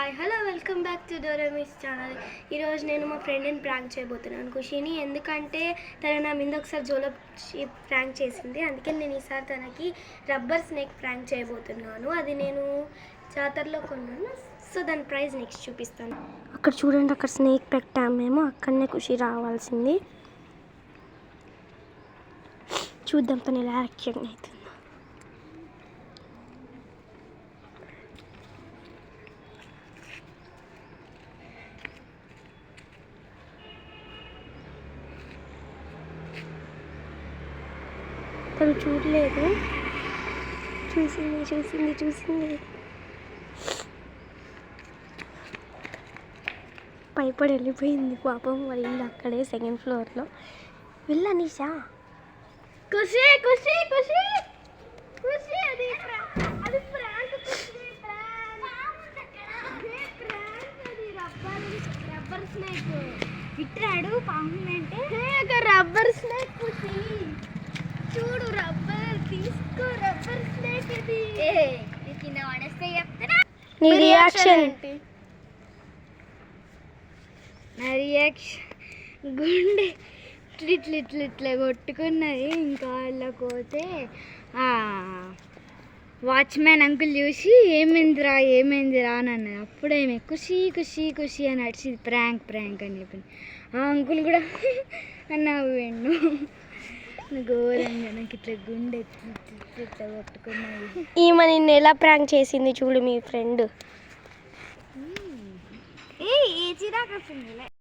Hi hello welcome back to డోరేమిస్ channel. ఈరోజు నేను మా ఫ్రెండ్ని ప్రాంక్ చేయబోతున్నాను, ఖుషిని. ఎందుకంటే తను నా మీద ఒకసారి జోలో ప్రాంక్ చేసింది, అందుకే నేను ఈసారి తనకి రబ్బర్ స్నేక్ ప్రాంక్ చేయబోతున్నాను. అది నేను జాతరలో కొన్నాను, సో దాని ప్రైస్ నెక్స్ట్ చూపిస్తాను. అక్కడ చూడండి, అక్కడ స్నేక్ పెట్టాము మేము, అక్కడనే ఖుషి రావాల్సింది. చూద్దాం తను ఎలా యాక్షన్ అవుతుంది. తను చూడలేదు, చూసింది భయపడి వెళ్ళిపోయింది పాపం. వాళ్ళ ఇల్లు అక్కడే సెకండ్ ఫ్లోర్లో. వెళ్ళా నిషా. ఖుషి ఖుషి ఖుషి ఖుషి అది అది ప్రాంక్. రబ్బర్ స్నేక్ ఇట్రాడు పాముందంటే రబ్బర్ స్నేక్. ఖుషి చూడు, రబ్బర్ తీసుకో, రబ్బర్ స్నేక్ ఇది. కింద పడేస్తే చెప్తారా నీ రియాక్షన్ ఏంటి? నా రియాక్షన్ గుండె ఇట్లా కొట్టుకున్నది. ఇంకా వెళ్ళకపోతే వాచ్మ్యాన్ అంకుల్ చూసి ఏమైందిరా అని అన్నది. అప్పుడేమే ఖుషి ఖుషి ఖుషి అని అడిచి ప్రాంక్ అని చెప్పింది. ఆ అంకుల్ కూడా నవ్విండు. ఘోరంగా నాకు ఇట్లా గుండె ఇట్లా కొట్టుకున్నది. ఈమె నిన్ను ఎలా ప్రాంక్ చేసింది చూడు మీ ఫ్రెండ్. ఏ చిరాకు వస్తుంది.